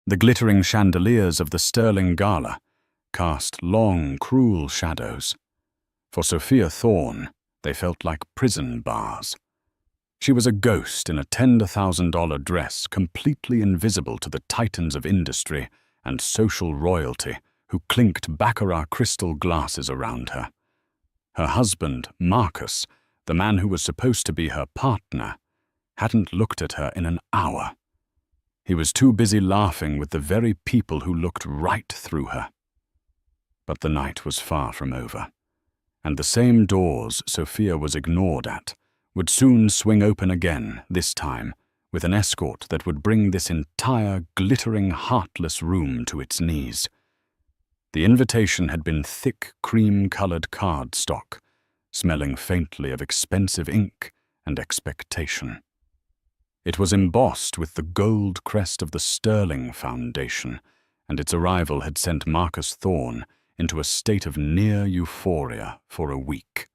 The glittering chandeliers of the sterling gala cast long, cruel shadows. For Sophia Thorne, they felt like prison bars. She was a ghost in a $10,000 dress, completely invisible to the titans of industry and social royalty who clinked baccarat crystal glasses around her. Her husband, Marcus, the man who was supposed to be her partner, hadn't looked at her in an hour. He was too busy laughing with the very people who looked right through her. But the night was far from over, and the same doors Sophia was ignored at would soon swing open again, this time with an escort that would bring this entire glittering, heartless room to its knees. The invitation had been thick, cream-colored cardstock, smelling faintly of expensive ink and expectation. It was embossed with the gold crest of the Sterling Foundation, and its arrival had sent Marcus Thorne into a state of near euphoria for a week.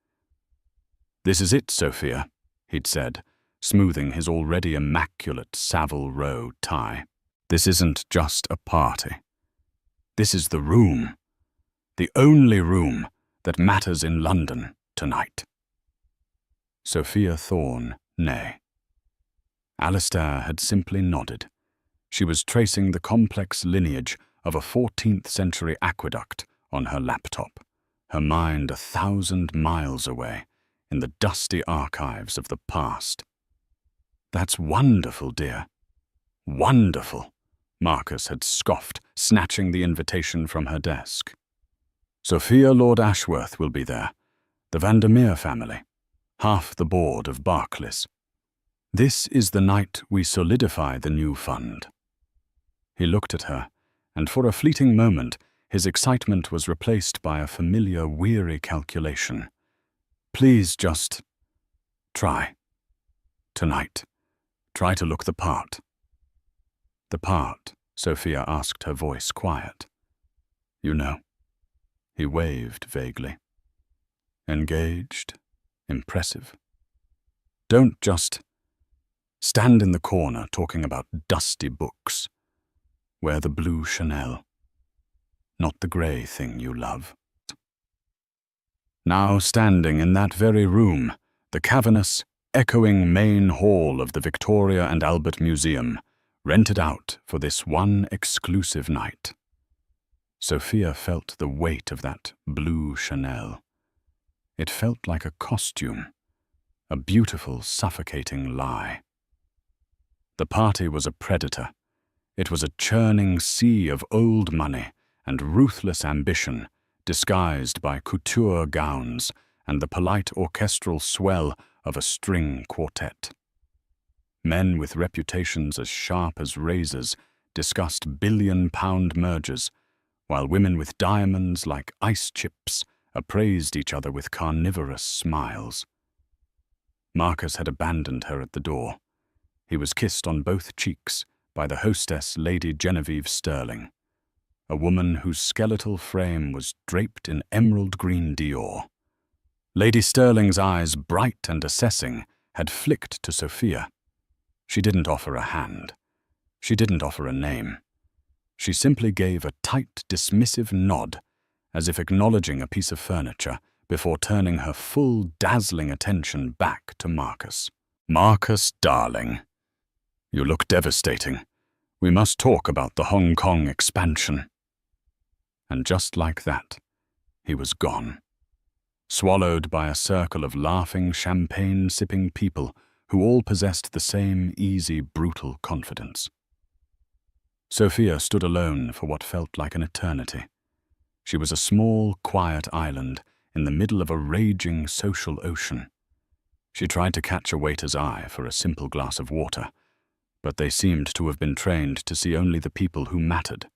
"This is it, Sophia," he'd said, smoothing his already immaculate Savile Row tie. "This isn't just a party. This is the room, the only room that matters in London tonight." Sophia Thorne, nay. Alistair had simply nodded. She was tracing the complex lineage of a 14th century aqueduct on her laptop, her mind 1,000 miles away in the dusty archives of the past. "That's wonderful, dear. Wonderful," Marcus had scoffed, snatching the invitation from her desk. "Sophia Lord Ashworth will be there, the Vandermeer family, half the board of Barclays. This is the night we solidify the new fund." He looked at her, and for a fleeting moment his excitement was replaced by a familiar, weary calculation. "Please just try. Tonight. Try to look the part." "The part?" Sophia asked, her voice quiet. "You know." He waved vaguely. "Engaged, impressive. Don't just stand in the corner talking about dusty books. Wear the blue Chanel, not the grey thing you love." Now standing in that very room, the cavernous, echoing main hall of the Victoria and Albert Museum, rented out for this one exclusive night. Sophia felt the weight of that blue Chanel. It felt like a costume, a beautiful, suffocating lie. The party was a predator. It was a churning sea of old money and ruthless ambition, disguised by couture gowns and the polite orchestral swell of a string quartet. Men with reputations as sharp as razors discussed billion-pound mergers, while women with diamonds like ice chips appraised each other with carnivorous smiles. Marcus had abandoned her at the door. He was kissed on both cheeks by the hostess, Lady Genevieve Sterling, a woman whose skeletal frame was draped in emerald green Dior. Lady Sterling's eyes, bright and assessing, had flicked to Sophia. She didn't offer a hand. She didn't offer a name. She simply gave a tight, dismissive nod, as if acknowledging a piece of furniture, before turning her full, dazzling attention back to Marcus. "Marcus, darling, you look devastating. We must talk about the Hong Kong expansion." And just like that, he was gone, swallowed by a circle of laughing, champagne-sipping people who all possessed the same easy, brutal confidence. Sophia stood alone for what felt like an eternity. She was a small, quiet island in the middle of a raging social ocean. She tried to catch a waiter's eye for a simple glass of water, but they seemed to have been trained to see only the people who mattered.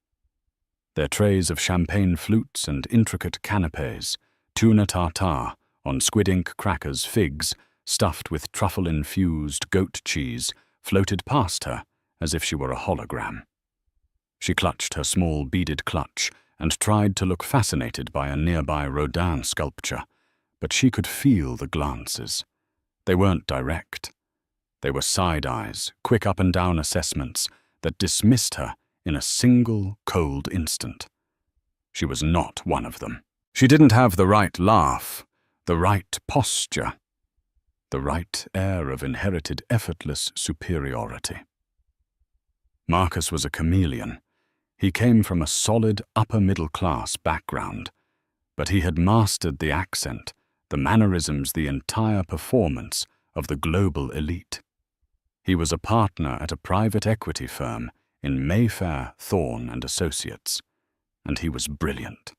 Their trays of champagne flutes and intricate canapes, tuna tartare on squid ink crackers, figs stuffed with truffle-infused goat cheese, floated past her as if she were a hologram. She clutched her small beaded clutch and tried to look fascinated by a nearby Rodin sculpture, but she could feel the glances. They weren't direct. They were side eyes, quick up-and-down assessments that dismissed her in a single cold instant. She was not one of them. She didn't have the right laugh, the right posture, the right air of inherited effortless superiority. Marcus was a chameleon. He came from a solid upper-middle-class background, but he had mastered the accent, the mannerisms, the entire performance of the global elite. He was a partner at a private equity firm in Mayfair, Thorne and Associates, and he was brilliant.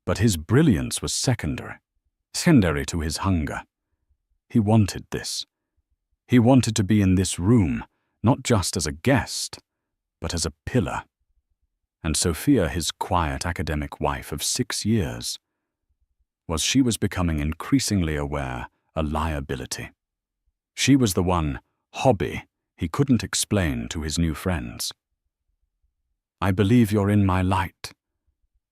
But his brilliance was secondary to his hunger. He wanted this. He wanted to be in this room, not just as a guest, but as a pillar. And Sophia, his quiet academic wife of 6 years, she was becoming increasingly aware a liability. She was the one hobby he couldn't explain to his new friends. "I believe you're in my light."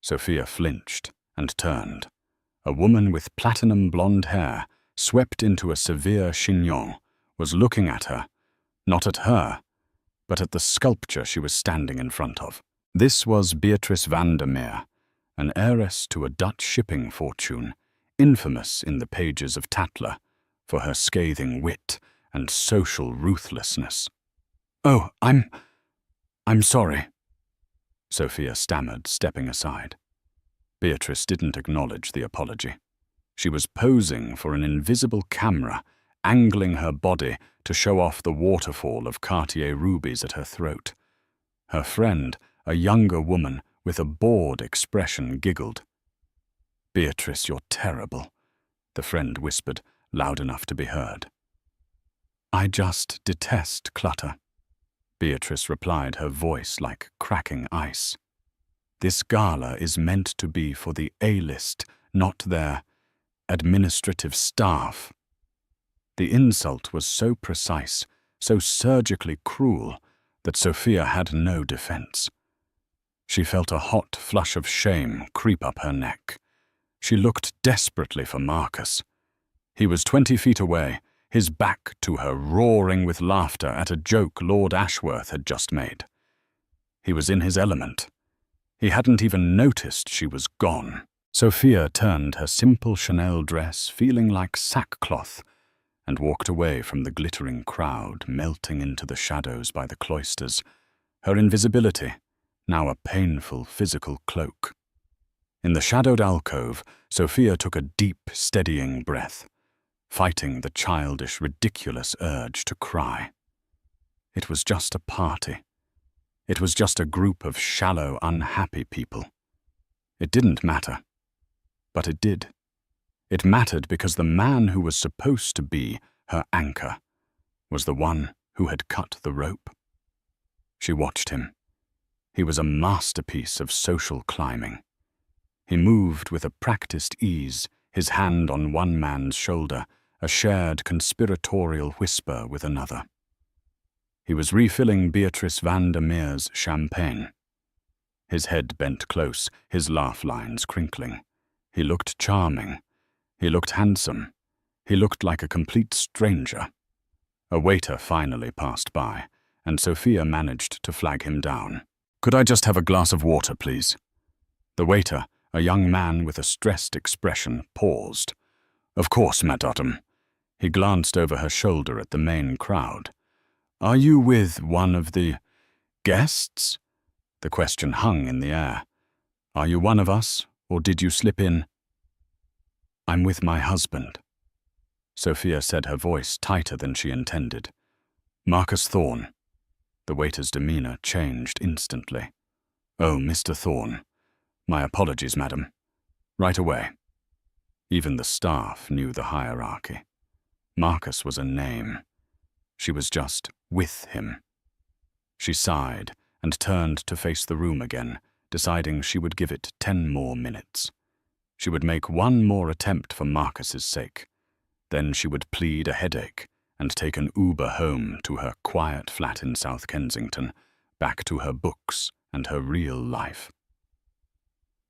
Sophia flinched and turned. A woman with platinum blonde hair, swept into a severe chignon, was looking at her, not at her, but at the sculpture she was standing in front of. This was Beatrice van der Meer, an heiress to a Dutch shipping fortune, infamous in the pages of Tatler for her scathing wit and social ruthlessness. "Oh, I'm sorry," Sophia stammered, stepping aside. Beatrice didn't acknowledge the apology. She was posing for an invisible camera, angling her body to show off the waterfall of Cartier rubies at her throat. Her friend, a younger woman with a bored expression, giggled. "Beatrice, you're terrible," the friend whispered, loud enough to be heard. "I just detest clutter," Beatrice replied, her voice like cracking ice. "This gala is meant to be for the A-list, not their administrative staff." The insult was so precise, so surgically cruel, that Sophia had no defense. She felt a hot flush of shame creep up her neck. She looked desperately for Marcus. He was 20 feet away, his back to her, roaring with laughter at a joke Lord Ashworth had just made. He was in his element. He hadn't even noticed she was gone. Sophia turned her simple Chanel dress, feeling like sackcloth, and walked away from the glittering crowd, melting into the shadows by the cloisters, her invisibility now a painful physical cloak. In the shadowed alcove, Sophia took a deep, steadying breath, fighting the childish, ridiculous urge to cry. It was just a party. It was just a group of shallow, unhappy people. It didn't matter. But it did. It mattered because the man who was supposed to be her anchor was the one who had cut the rope. She watched him. He was a masterpiece of social climbing. He moved with a practiced ease, his hand on one man's shoulder, a shared conspiratorial whisper with another. He was refilling Beatrice van der Meer's champagne. His head bent close, his laugh lines crinkling. He looked charming. He looked handsome. He looked like a complete stranger. A waiter finally passed by, and Sophia managed to flag him down. "Could I just have a glass of water, please?" The waiter, a young man with a stressed expression, paused. "Of course, madame." He glanced over her shoulder at the main crowd. "Are you with one of the guests?" The question hung in the air. "Are you one of us, or did you slip in?" "I'm with my husband," Sophia said, her voice tighter than she intended. "Marcus Thorne." The waiter's demeanor changed instantly. "Oh, Mr. Thorne. My apologies, madam. Right away." Even the staff knew the hierarchy. Marcus was a name. She was just with him. She sighed and turned to face the room again, deciding she would give it 10 more minutes. She would make one more attempt for Marcus's sake. Then she would plead a headache and take an Uber home to her quiet flat in South Kensington, back to her books and her real life.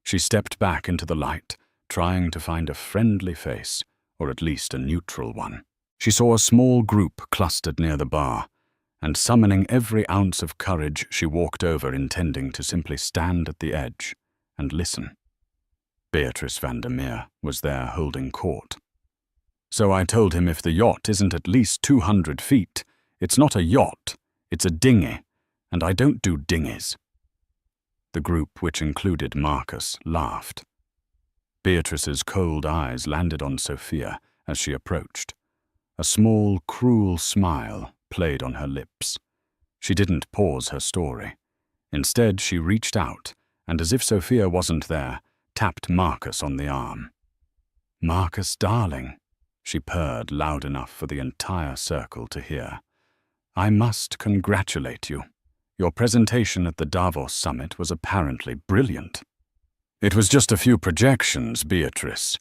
She stepped back into the light, trying to find a friendly face, or at least a neutral one. She saw a small group clustered near the bar, and summoning every ounce of courage, she walked over, intending to simply stand at the edge and listen. Beatrice Vandermeer was there holding court. So I told him if the yacht isn't at least 200 feet, it's not a yacht, it's a dinghy, and I don't do dinghies. The group, which included Marcus, laughed. Beatrice's cold eyes landed on Sophia as she approached. A small, cruel smile played on her lips. She didn't pause her story. Instead, she reached out, and as if Sophia wasn't there, tapped Marcus on the arm. "Marcus, darling," she purred loud enough for the entire circle to hear. "I must congratulate you. Your presentation at the Davos summit was apparently brilliant." "It was just a few projections, Beatrice,"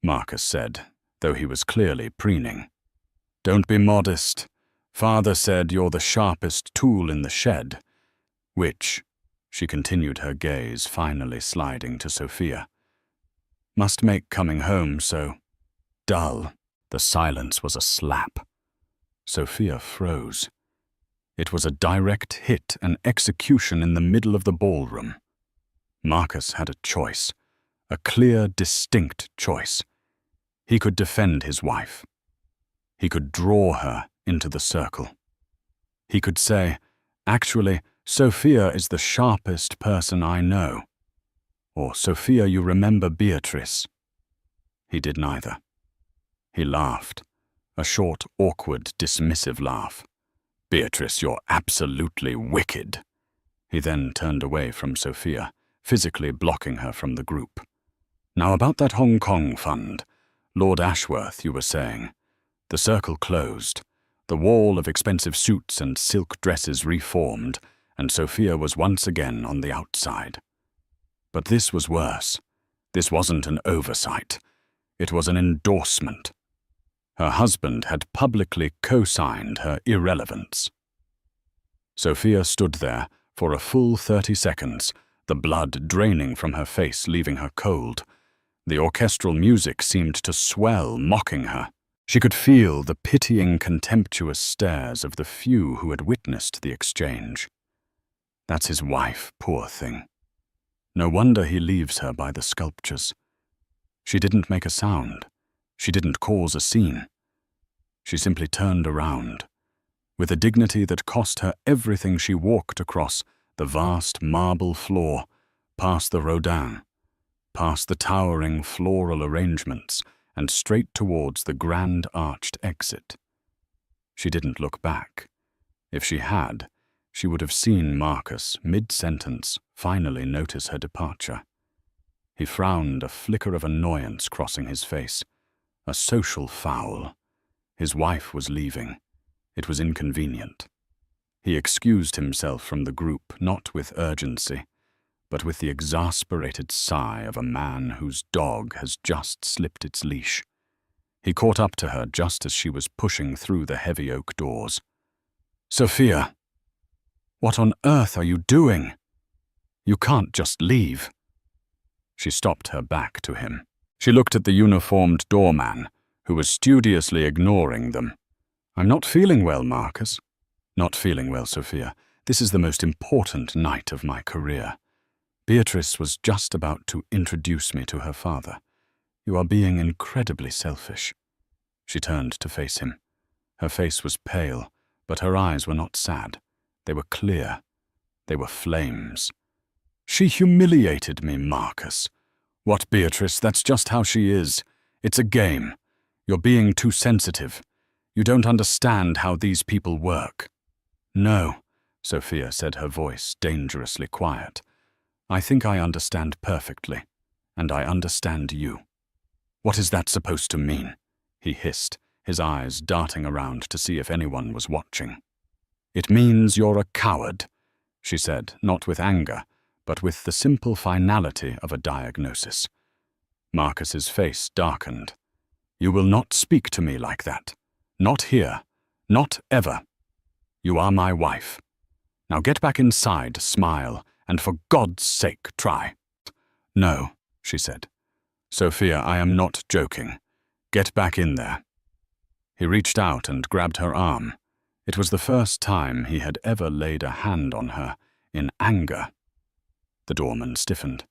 Marcus said, though he was clearly preening. "Don't be modest. Father said you're the sharpest tool in the shed." Which, she continued, her gaze finally sliding to Sophia, "must make coming home so dull." The silence was a slap. Sophia froze. It was a direct hit, an execution in the middle of the ballroom. Marcus had a choice, a clear, distinct choice. He could defend his wife. He could draw her into the circle. He could say, "Actually, Sophia is the sharpest person I know." Or, "Sophia, you remember Beatrice." He did neither. He laughed, a short, awkward, dismissive laugh. "Beatrice, you're absolutely wicked." He then turned away from Sophia, physically blocking her from the group. "Now about that Hong Kong fund. Lord Ashworth, you were saying." The circle closed. The wall of expensive suits and silk dresses reformed, and Sophia was once again on the outside. But this was worse. This wasn't an oversight. It was an endorsement. Her husband had publicly co-signed her irrelevance. Sophia stood there for a full 30 seconds, the blood draining from her face, leaving her cold. The orchestral music seemed to swell, mocking her. She could feel the pitying, contemptuous stares of the few who had witnessed the exchange. That's his wife, poor thing. No wonder he leaves her by the sculptures. She didn't make a sound. She didn't cause a scene. She simply turned around. With a dignity that cost her everything, she walked across the vast marble floor, past the Rodin, past the towering floral arrangements, and straight towards the grand arched exit. She didn't look back. If she had, she would have seen Marcus, mid-sentence, finally notice her departure. He frowned, a flicker of annoyance crossing his face. A social foul. His wife was leaving. It was inconvenient. He excused himself from the group, not with urgency, but with the exasperated sigh of a man whose dog has just slipped its leash. He caught up to her just as she was pushing through the heavy oak doors. "Sophia, what on earth are you doing? You can't just leave." She stopped her back to him. She looked at the uniformed doorman, who was studiously ignoring them. "I'm not feeling well, Marcus." "Not feeling well, Sophia. This is the most important night of my career. Beatrice was just about to introduce me to her father. You are being incredibly selfish." She turned to face him. Her face was pale, but her eyes were not sad. They were clear. They were flames. "She humiliated me, Marcus." "What, Beatrice? That's just how she is. It's a game. You're being too sensitive. You don't understand how these people work." "No," Sophia said, her voice dangerously quiet. "I think I understand perfectly, and I understand you." "What is that supposed to mean?" he hissed, his eyes darting around to see if anyone was watching. "It means you're a coward," she said, not with anger, but with the simple finality of a diagnosis. Marcus's face darkened. "You will not speak to me like that. Not here. Not ever. You are my wife. Now get back inside, smile, and for God's sake try." "No," she said. "Sophia, I am not joking. Get back in there." He reached out and grabbed her arm. It was the first time he had ever laid a hand on her in anger. The doorman stiffened.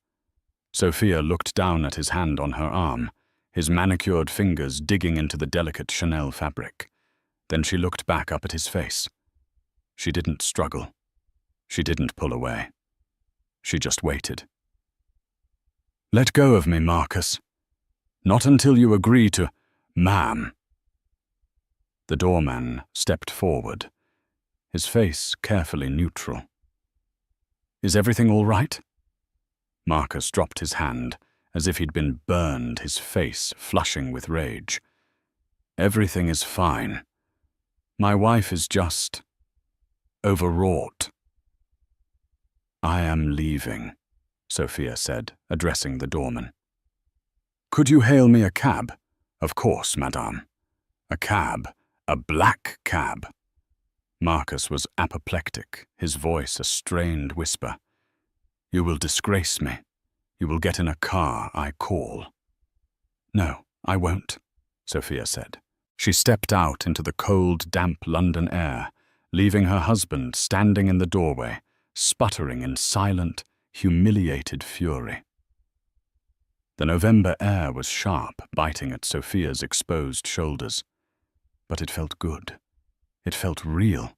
Sophia looked down at his hand on her arm, his manicured fingers digging into the delicate Chanel fabric. Then she looked back up at his face. She didn't struggle. She didn't pull away. She just waited. "Let go of me, Marcus. Not until you agree to, ma'am." The doorman stepped forward, his face carefully neutral. "Is everything all right?" Marcus dropped his hand, as if he'd been burned, his face flushing with rage. "Everything is fine. My wife is just overwrought." "I am leaving," Sophia said, addressing the doorman. "Could you hail me a cab?" "Of course, madame." "A cab, a black cab." Marcus was apoplectic, his voice a strained whisper. "You will disgrace me. You will get in a car I call." "No, I won't," Sophia said. She stepped out into the cold, damp London air, leaving her husband standing in the doorway, sputtering in silent, humiliated fury. The November air was sharp, biting at Sophia's exposed shoulders. But it felt good. It felt real.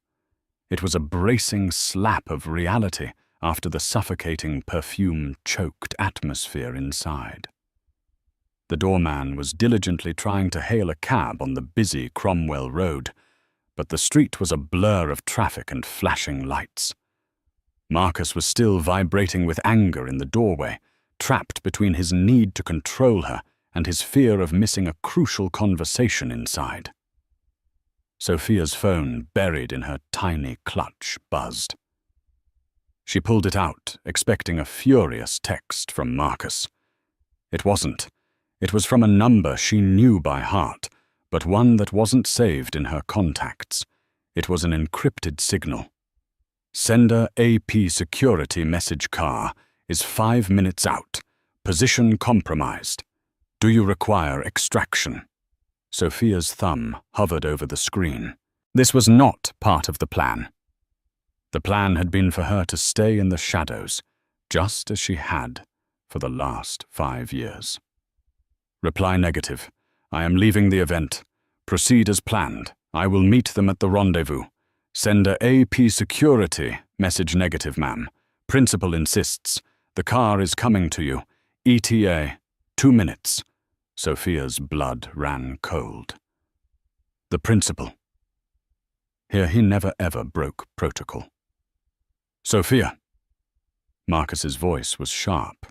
It was a bracing slap of reality after the suffocating, perfume-choked atmosphere inside. The doorman was diligently trying to hail a cab on the busy Cromwell Road, but the street was a blur of traffic and flashing lights. Marcus was still vibrating with anger in the doorway, trapped between his need to control her and his fear of missing a crucial conversation inside. Sophia's phone, buried in her tiny clutch, buzzed. She pulled it out, expecting a furious text from Marcus. It wasn't. It was from a number she knew by heart, but one that wasn't saved in her contacts. It was an encrypted signal. "Sender AP security message car is 5 minutes out. Position compromised. Do you require extraction?" Sophia's thumb hovered over the screen. This was not part of the plan. The plan had been for her to stay in the shadows, just as she had for the last 5 years. "Reply negative. I am leaving the event. Proceed as planned. I will meet them at the rendezvous. Sender AP security, message negative, ma'am. Principal insists. The car is coming to you. ETA, 2 minutes. Sophia's blood ran cold. The principal. Here he never ever broke protocol. "Sophia." Marcus's voice was sharp.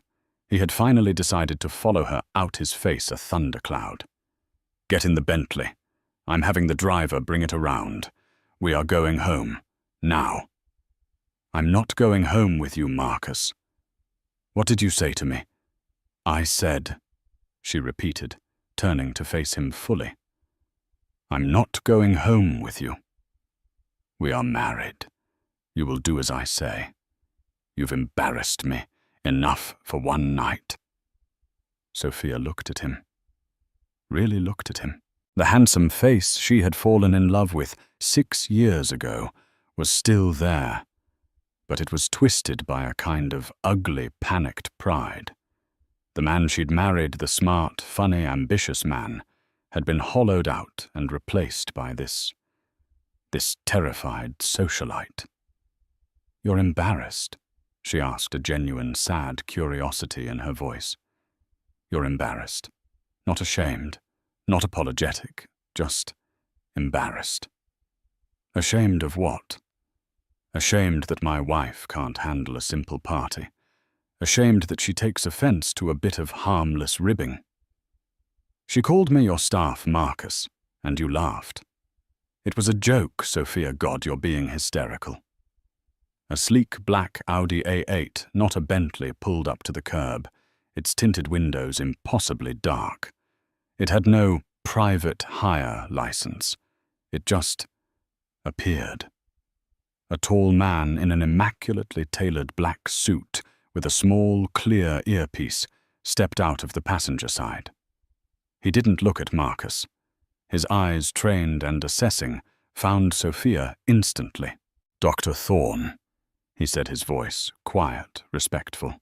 He had finally decided to follow her out his face a thundercloud. "Get in the Bentley. I'm having the driver bring it around. We are going home. Now." "I'm not going home with you, Marcus." "What did you say to me?" "I said," she repeated, turning to face him fully. "I'm not going home with you. We are married. You will do as I say. You've embarrassed me. Enough for one night." Sophia looked at him. Really looked at him. The handsome face she had fallen in love with 6 years ago was still there, but it was twisted by a kind of ugly, panicked pride. The man she'd married, the smart, funny, ambitious man, had been hollowed out and replaced by this terrified socialite. "You're embarrassed?" she asked, a genuine, sad curiosity in her voice. "You're embarrassed. Not ashamed, not apologetic, just embarrassed." "Ashamed of what?" "Ashamed that my wife can't handle a simple party. Ashamed that she takes offense to a bit of harmless ribbing. She called me your staff, Marcus, and you laughed. It was a joke, Sophia. God, you're being hysterical." A sleek black Audi A8, not a Bentley, pulled up to the curb, its tinted windows impossibly dark. It had no private hire license. It just appeared. A tall man in an immaculately tailored black suit with a small, clear earpiece stepped out of the passenger side. He didn't look at Marcus. His eyes, trained and assessing, found Sophia instantly. "Dr. Thorne," he said, his voice quiet, respectful.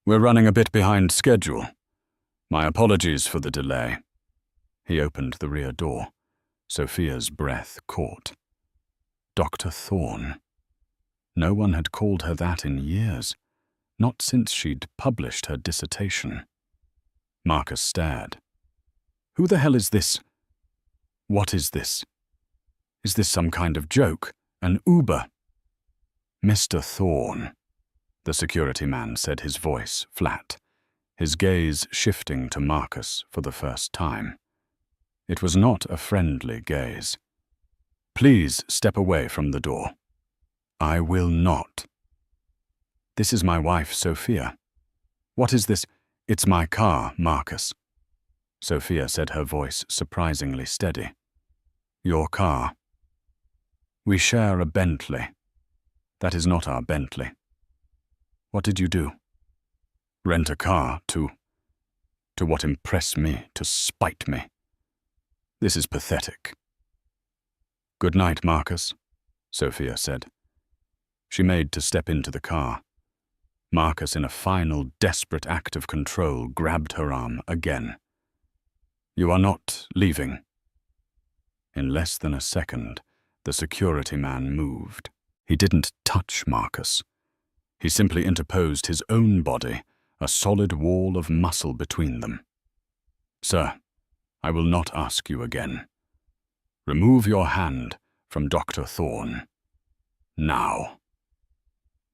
"We're running a bit behind schedule. My apologies for the delay." He opened the rear door. Sophia's breath caught. Dr. Thorne. No one had called her that in years, not since she'd published her dissertation. Marcus stared. "Who the hell is this? What is this? Is this some kind of joke? An Uber?" "Mr. Thorne," the security man said, his voice flat, his gaze shifting to Marcus for the first time. It was not a friendly gaze. "Please step away from the door." "I will not." "This is my wife, Sophia." "What is this?" "It's my car, Marcus." Sophia said, her voice surprisingly steady. "Your car." "We share a Bentley." "That is not our Bentley." "What did you do?" "Rent a car to what impress me, to spite me. This is pathetic." "Good night, Marcus," Sophia said. She made to step into the car. Marcus, in a final, desperate act of control, grabbed her arm again. "You are not leaving." In less than a second, the security man moved. He didn't touch Marcus. He simply interposed his own body, a solid wall of muscle between them. "Sir, I will not ask you again. Remove your hand from Dr. Thorne. Now."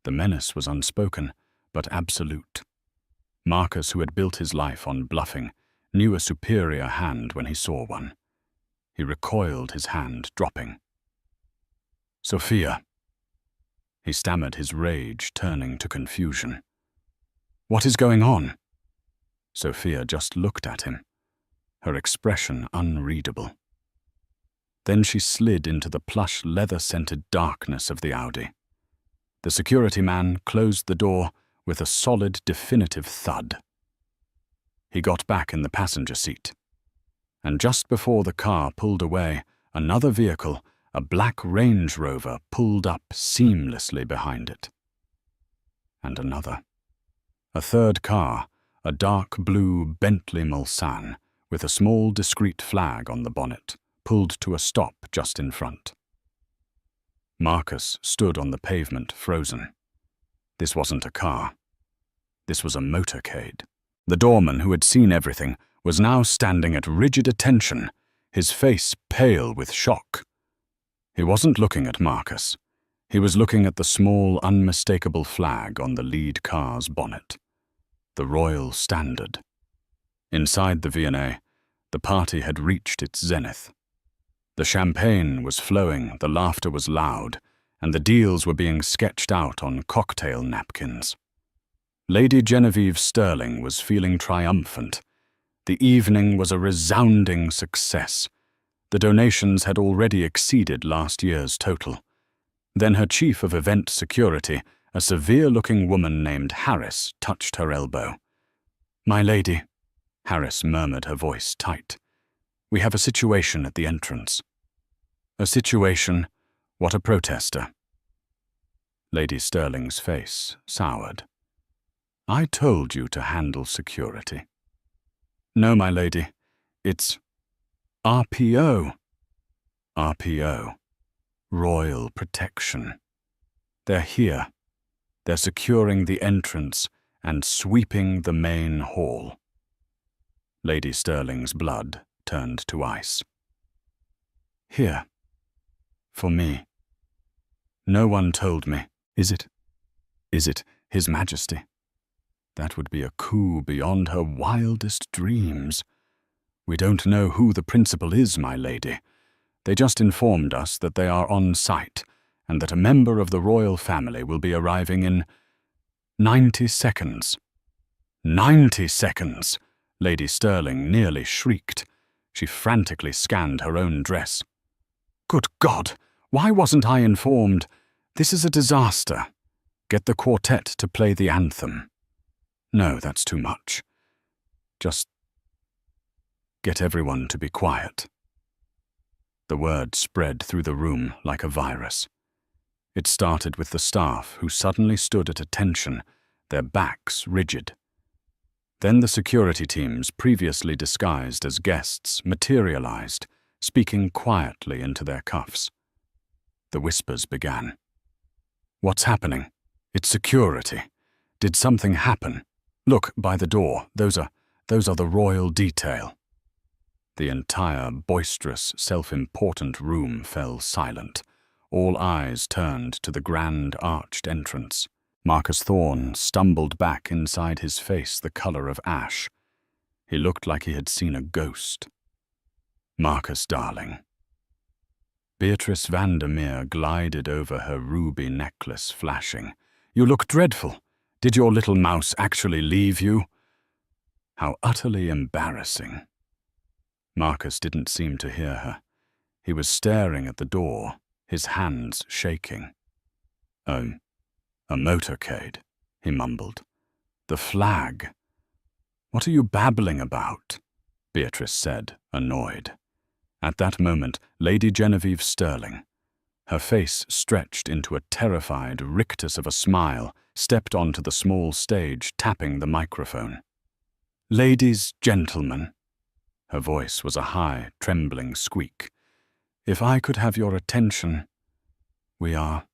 The menace was unspoken, but absolute. Marcus, who had built his life on bluffing, knew a superior hand when he saw one. He recoiled, his hand dropping. "Sophia." He stammered, his rage turning to confusion. "What is going on?" Sophia just looked at him, her expression unreadable. Then she slid into the plush, leather-scented darkness of the Audi. The security man closed the door with a solid, definitive thud. He got back in the passenger seat. And just before the car pulled away, another vehicle, a black Range Rover, pulled up seamlessly behind it. And another. A third car, a dark blue Bentley Mulsanne, with a small discreet flag on the bonnet, pulled to a stop just in front. Marcus stood on the pavement, frozen. This wasn't a car. This was a motorcade. The doorman, who had seen everything, was now standing at rigid attention, his face pale with shock. He wasn't looking at Marcus. He was looking at the small, unmistakable flag on the lead car's bonnet. The Royal Standard. Inside the V&A, the party had reached its zenith. The champagne was flowing, the laughter was loud, and the deals were being sketched out on cocktail napkins. Lady Genevieve Sterling was feeling triumphant. The evening was a resounding success. The donations had already exceeded last year's total. Then her chief of event security, a severe-looking woman named Harris, touched her elbow. "My lady," Harris murmured, her voice tight. "We have a situation at the entrance." "A situation? What a protester." Lady Sterling's face soured. "I told you to handle security." "No, my lady. It's RPO." "RPO. Royal Protection. They're here. They're securing the entrance and sweeping the main hall." Lady Sterling's blood turned to ice. "Here. For me. No one told me." Is it His Majesty? That would be a coup beyond her wildest dreams. "We don't know who the principal is, my lady. They just informed us that they are on site and that a member of the royal family will be arriving in 90 seconds. 90 seconds! Lady Sterling nearly shrieked. She frantically scanned her own dress. "Good God! Why wasn't I informed? This is a disaster. Get the quartet to play the anthem." "No, that's too much. Just get everyone to be quiet." The word spread through the room like a virus. It started with the staff, who suddenly stood at attention, their backs rigid. Then the security teams, previously disguised as guests, materialized, speaking quietly into their cuffs. The whispers began. "What's happening? It's security. Did something happen? Look, by the door, those are the royal detail." The entire boisterous, self-important room fell silent. All eyes turned to the grand arched entrance. Marcus Thorne stumbled back, inside his face the color of ash. He looked like he had seen a ghost. "Marcus, darling." Beatrice Vandermeer glided over, her ruby necklace flashing. "You look dreadful. Did your little mouse actually leave you?" How utterly embarrassing. Marcus didn't seem to hear her. He was staring at the door, his hands shaking. "A motorcade," he mumbled. "The flag." "What are you babbling about?" Beatrice said, annoyed. At that moment, Lady Genevieve Sterling, her face stretched into a terrified rictus of a smile, stepped onto the small stage, tapping the microphone. "Ladies, gentlemen," her voice was a high, trembling squeak, "if I could have your attention, we are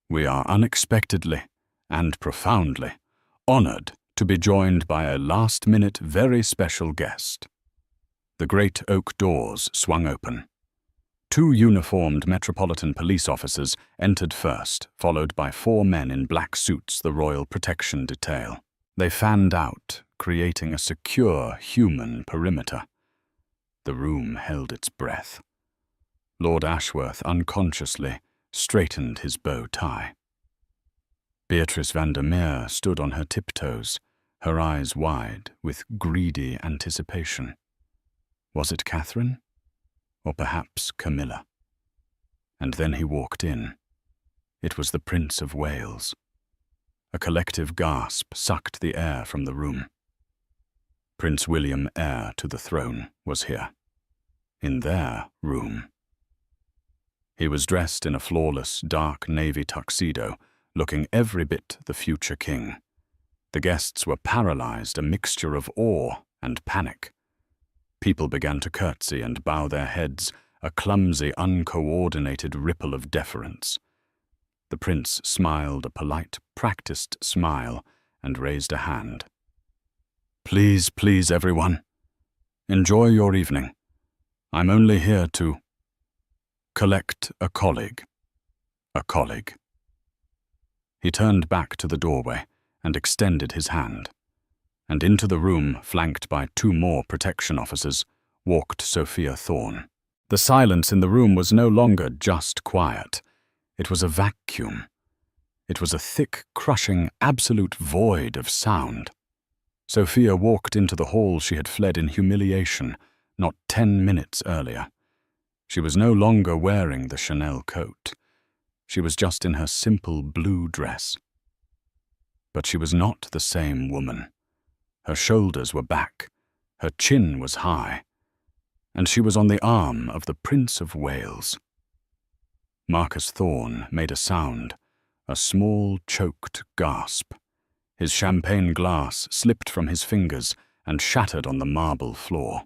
unexpectedly and profoundly honored to be joined by a last-minute, very special guest." The great oak doors swung open. 2 uniformed Metropolitan Police officers entered first, followed by 4 men in black suits, the Royal Protection Detail. They fanned out, creating a secure human perimeter. The room held its breath. Lord Ashworth unconsciously straightened his bow tie. Beatrice Vandermeer stood on her tiptoes, her eyes wide with greedy anticipation. Was it Catherine? Or perhaps Camilla? And then he walked in. It was the Prince of Wales. A collective gasp sucked the air from the room. Prince William, heir to the throne, was here. In their room. He was dressed in a flawless, dark navy tuxedo, looking every bit the future king. The guests were paralyzed, a mixture of awe and panic. People began to curtsy and bow their heads, a clumsy, uncoordinated ripple of deference. The prince smiled a polite, practiced smile and raised a hand. "Please, please, everyone. Enjoy your evening. I'm only here to collect a colleague. A colleague." He turned back to the doorway and extended his hand. And into the room, flanked by 2 more protection officers, walked Sophia Thorne. The silence in the room was no longer just quiet. It was a vacuum. It was a thick, crushing, absolute void of sound. Sophia walked into the hall she had fled in humiliation, not 10 minutes earlier. She was no longer wearing the Chanel coat. She was just in her simple blue dress. But she was not the same woman. Her shoulders were back, her chin was high, and she was on the arm of the Prince of Wales. Marcus Thorne made a sound, a small, choked gasp. His champagne glass slipped from his fingers and shattered on the marble floor.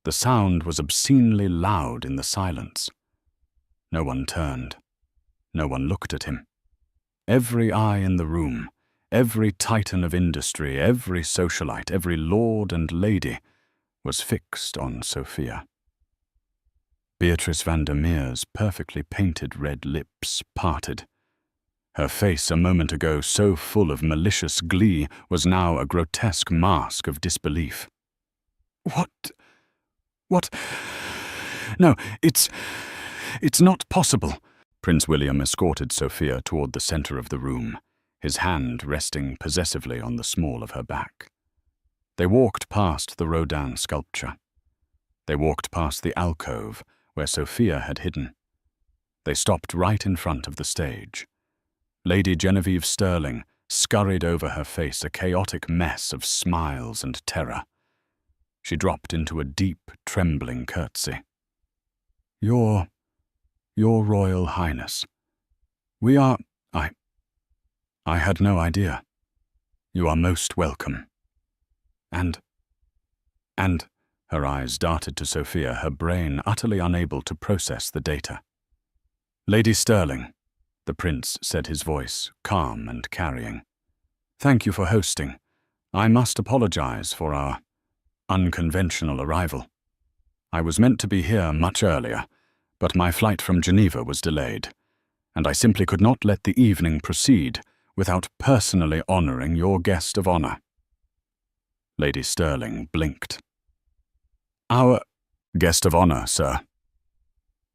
The sound was obscenely loud in the silence. No one turned. No one looked at him. Every eye in the room, every titan of industry, every socialite, every lord and lady was fixed on Sophia. Beatrice Vandermeer's perfectly painted red lips parted. Her face, a moment ago so full of malicious glee, was now a grotesque mask of disbelief. What? No, it's not possible." Prince William escorted Sophia toward the center of the room, his hand resting possessively on the small of her back. They walked past the Rodin sculpture. They walked past the alcove where Sophia had hidden. They stopped right in front of the stage. Lady Genevieve Sterling scurried over, her face a chaotic mess of smiles and terror. She dropped into a deep, trembling curtsy. Your Royal Highness. We are... I had no idea. You are most welcome. And her eyes darted to Sophia, her brain utterly unable to process the data. Lady Sterling, the prince said, his voice calm and carrying. Thank you for hosting. I must apologize for our unconventional arrival. I was meant to be here much earlier, but my flight from Geneva was delayed, and I simply could not let the evening proceed without personally honoring your guest of honor. Lady Sterling blinked. Our guest of honor, sir.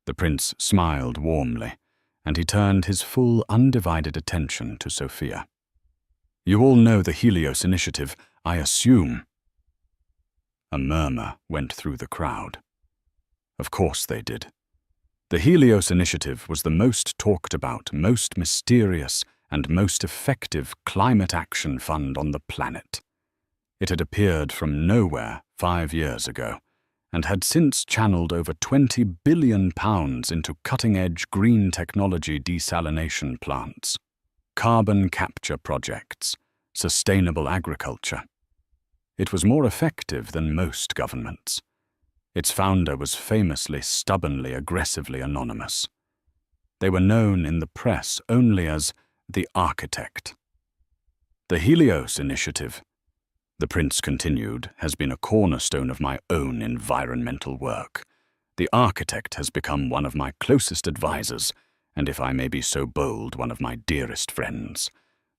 The prince smiled warmly, and he turned his full, undivided attention to Sophia. You all know the Helios Initiative, I assume. A murmur went through the crowd. Of course they did. The Helios Initiative was the most talked about, most mysterious, and most effective climate action fund on the planet. It had appeared from nowhere 5 years ago, and had since channeled over £20 billion into cutting-edge green technology desalination plants, carbon capture projects, sustainable agriculture. It was more effective than most governments. Its founder was famously, stubbornly, aggressively anonymous. They were known in the press only as the architect. The Helios Initiative, the prince continued, has been a cornerstone of my own environmental work. The architect has become one of my closest advisors, and if I may be so bold, one of my dearest friends.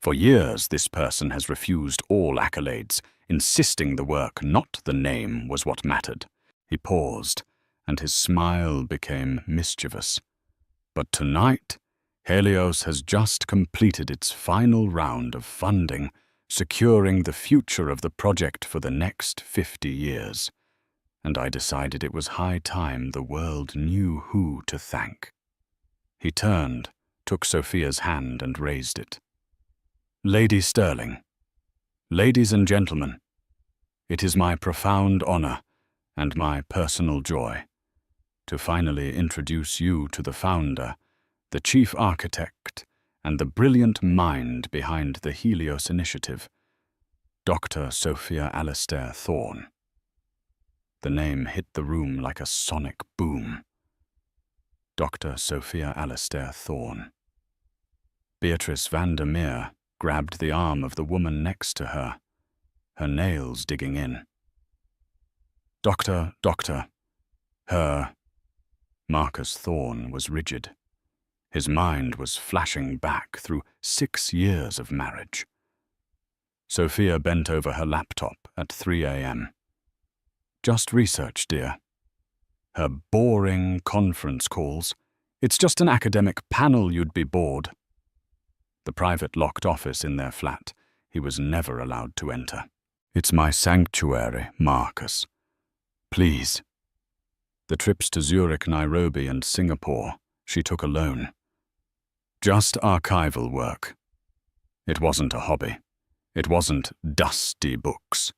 For years, this person has refused all accolades, insisting the work, not the name, was what mattered. He paused, and his smile became mischievous. But tonight, Helios has just completed its final round of funding, securing the future of the project for the next 50 years. And I decided it was high time the world knew who to thank. He turned, took Sophia's hand and raised it. Lady Sterling, ladies and gentlemen, it is my profound honor and my personal joy to finally introduce you to the founder, the chief architect, and the brilliant mind behind the Helios Initiative, Dr. Sophia Alastair Thorne. The name hit the room like a sonic boom. Dr. Sophia Alastair Thorne. Beatrice Vandermeer grabbed the arm of the woman next to her, her nails digging in. Doctor, her. Marcus Thorne was rigid. His mind was flashing back through 6 years of marriage. Sophia bent over her laptop at 3 a.m. Just research, dear. Her boring conference calls. It's just an academic panel, you'd be bored. The private locked office in their flat he was never allowed to enter. It's my sanctuary, Marcus. Please. The trips to Zurich, Nairobi, and Singapore she took alone. Just archival work. It wasn't a hobby. It wasn't dusty books.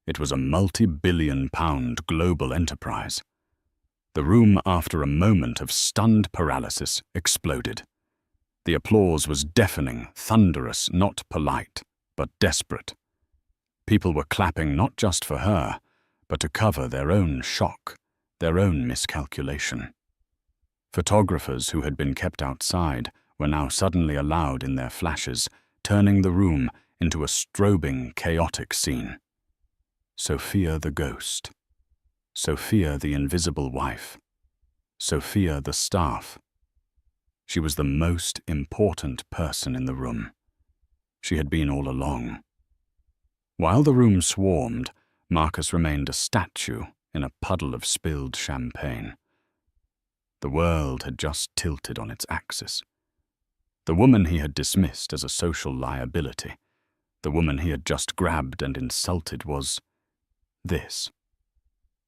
It was a multi-billion-pound global enterprise. The room, after a moment of stunned paralysis, exploded. The applause was deafening, thunderous, not polite, but desperate. People were clapping not just for her, but to cover their own shock, their own miscalculation. Photographers who had been kept outside were now suddenly allowed in their flashes, turning the room into a strobing, chaotic scene. Sophia the ghost. Sophia the invisible wife. Sophia the staff. She was the most important person in the room. She had been all along. While the room swarmed, Marcus remained a statue in a puddle of spilled champagne. The world had just tilted on its axis. The woman he had dismissed as a social liability, the woman he had just grabbed and insulted, was this.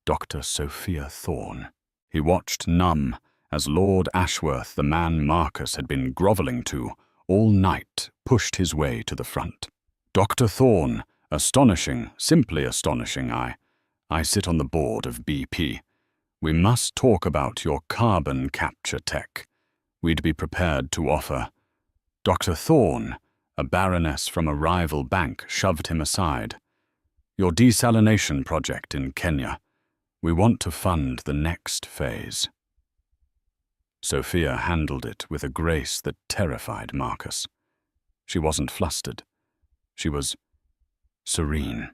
Dr. Sophia Thorne. He watched numb as Lord Ashworth, the man Marcus had been grovelling to all night, pushed his way to the front. Dr. Thorne, astonishing, simply astonishing. I sit on the board of BP. We must talk about your carbon capture tech. We'd be prepared to offer. Dr. Thorne, a baroness from a rival bank, shoved him aside. Your desalination project in Kenya. We want to fund the next phase. Sophia handled it with a grace that terrified Marcus. She wasn't flustered. She was serene.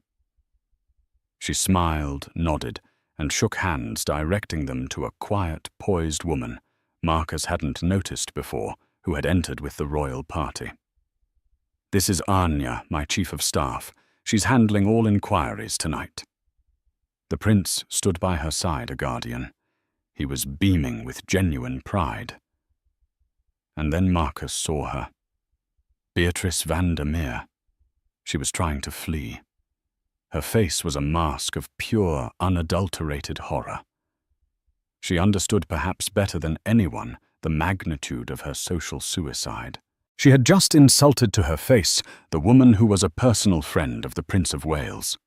She smiled, nodded, and shook hands, directing them to a quiet, poised woman Marcus hadn't noticed before, who had entered with the royal party. This is Anya, my chief of staff. She's handling all inquiries tonight. The prince stood by her side, a guardian. He was beaming with genuine pride. And then Marcus saw her. Beatrice Vandermeer. She was trying to flee. Her face was a mask of pure, unadulterated horror. She understood perhaps better than anyone the magnitude of her social suicide. She had just insulted to her face the woman who was a personal friend of the Prince of Wales.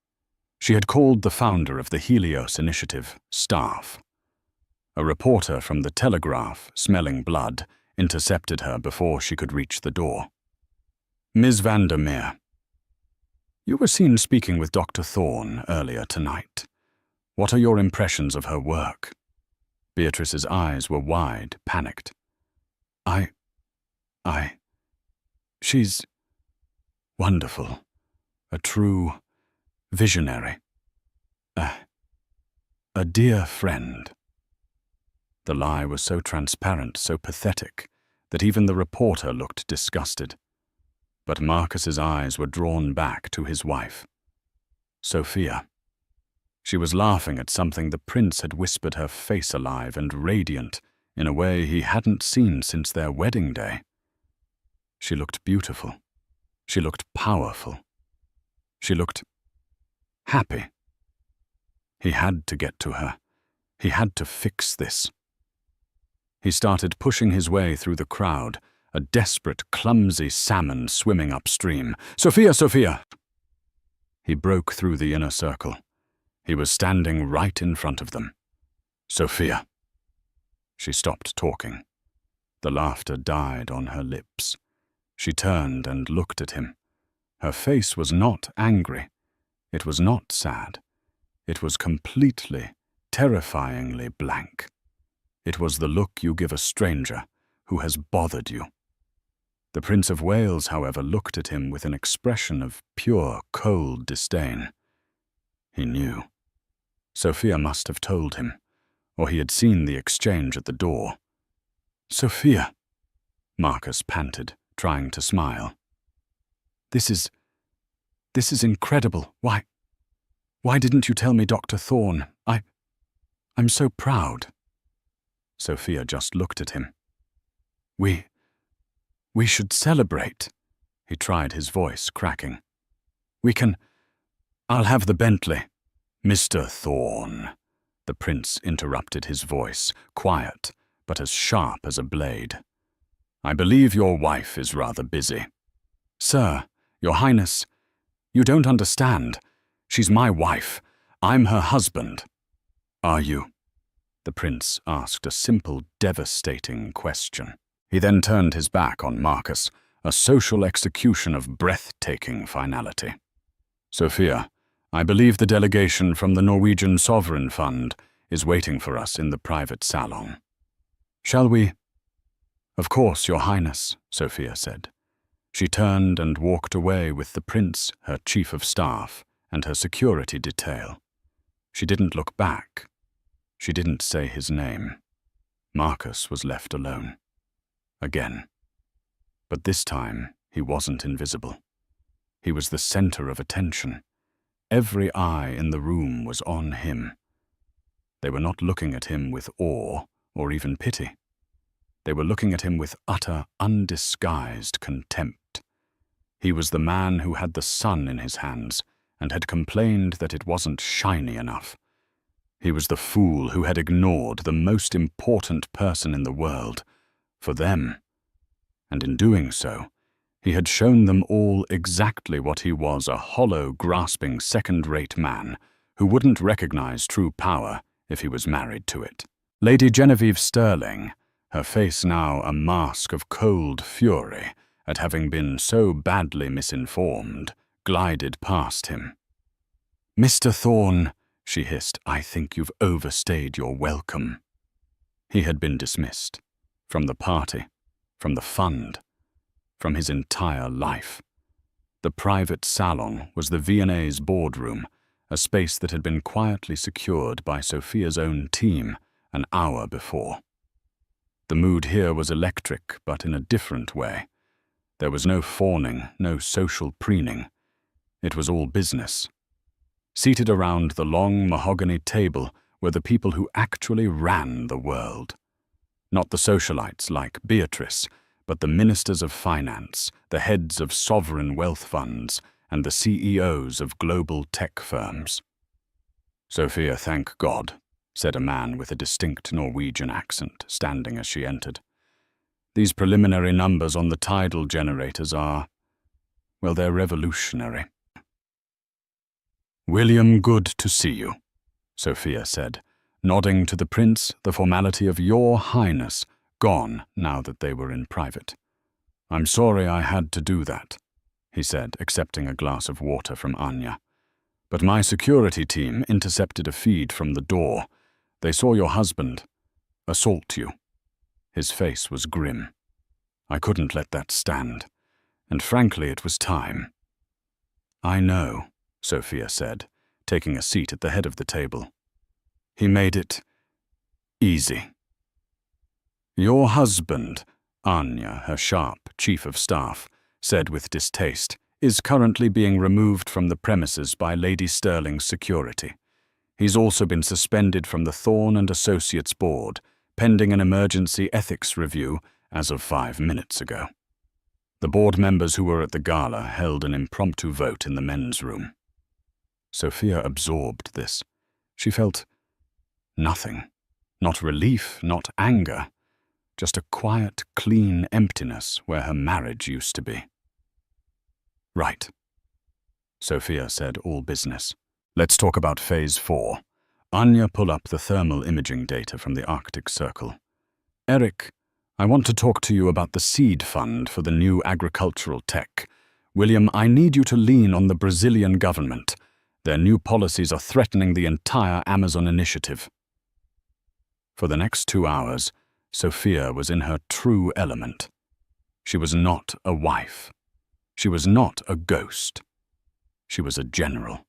She had called the founder of the Helios Initiative staff. A reporter from the Telegraph, smelling blood, intercepted her before she could reach the door. Ms. Vandermeer, you were seen speaking with Dr. Thorne earlier tonight. What are your impressions of her work? Beatrice's eyes were wide, panicked. She's wonderful. A true visionary. A dear friend. The lie was so transparent, so pathetic, that even the reporter looked disgusted. But Marcus's eyes were drawn back to his wife, Sophia. She was laughing at something the prince had whispered, her face alive and radiant in a way he hadn't seen since their wedding day. She looked beautiful. She looked powerful. She looked happy. He had to get to her. He had to fix this. He started pushing his way through the crowd, a desperate, clumsy salmon swimming upstream. Sophia, Sophia! He broke through the inner circle. He was standing right in front of them. Sophia. She stopped talking. The laughter died on her lips. She turned and looked at him. Her face was not angry. It was not sad. It was completely, terrifyingly blank. It was the look you give a stranger who has bothered you. The Prince of Wales, however, looked at him with an expression of pure, cold disdain. He knew. Sophia must have told him, or he had seen the exchange at the door. Sophia, Marcus panted, trying to smile. This is incredible. Why didn't you tell me, Dr. Thorne? I'm so proud. Sophia just looked at him. We should celebrate. He tried, his voice cracking. I'll have the Bentley. Mr. Thorne, the prince interrupted, his voice, quiet, but as sharp as a blade. I believe your wife is rather busy. Sir, your highness, you don't understand. She's my wife. I'm her husband. Are you? The prince asked a simple, devastating question. He then turned his back on Marcus, a social execution of breathtaking finality. Sophia, I believe the delegation from the Norwegian Sovereign Fund is waiting for us in the private salon. Shall we? Of course, your highness, Sophia said. She turned and walked away with the prince, her chief of staff, and her security detail. She didn't look back. She didn't say his name. Marcus was left alone. Again. But this time, he wasn't invisible. He was the center of attention. Every eye in the room was on him. They were not looking at him with awe or even pity. They were looking at him with utter, undisguised contempt. He was the man who had the sun in his hands and had complained that it wasn't shiny enough. He was the fool who had ignored the most important person in the world, for them. And in doing so, he had shown them all exactly what he was, a hollow, grasping, second-rate man who wouldn't recognize true power if he was married to it. Lady Genevieve Sterling, her face now a mask of cold fury at having been so badly misinformed, glided past him. "Mr. Thorne," she hissed, "I think you've overstayed your welcome." He had been dismissed. From the party, from the fund, from his entire life. The private salon was the V&A's boardroom, a space that had been quietly secured by Sophia's own team an hour before. The mood here was electric, but in a different way. There was no fawning, no social preening. It was all business. Seated around the long mahogany table were the people who actually ran the world. Not the socialites like Beatrice, but the ministers of finance, the heads of sovereign wealth funds, and the CEOs of global tech firms. "Sophia, thank God," said a man with a distinct Norwegian accent, standing as she entered. "These preliminary numbers on the tidal generators are, well, they're revolutionary." "William, good to see you," Sophia said, nodding to the prince the formality of "Your Highness," gone now that they were in private. "I'm sorry I had to do that," he said, accepting a glass of water from Anya. "But my security team intercepted a feed from the door. They saw your husband assault you." His face was grim. "I couldn't let that stand, and frankly it was time." "I know," Sophia said, taking a seat at the head of the table. "He made it easy." "Your husband," Anya, her sharp chief of staff, said with distaste, "is currently being removed from the premises by Lady Sterling's security. He's also been suspended from the Thorne and Associates board, pending an emergency ethics review as of 5 minutes ago." The board members who were at the gala held an impromptu vote in the men's room. Sophia absorbed this. She felt nothing. Not relief, not anger. Just a quiet, clean emptiness where her marriage used to be. "Right," Sophia said, all business. "Let's talk about Phase 4. Anya, pull up the thermal imaging data from the Arctic Circle. Eric, I want to talk to you about the seed fund for the new agricultural tech. William, I need you to lean on the Brazilian government. Their new policies are threatening the entire Amazon initiative." For the next 2 hours, Sophia was in her true element. She was not a wife. She was not a ghost. She was a general.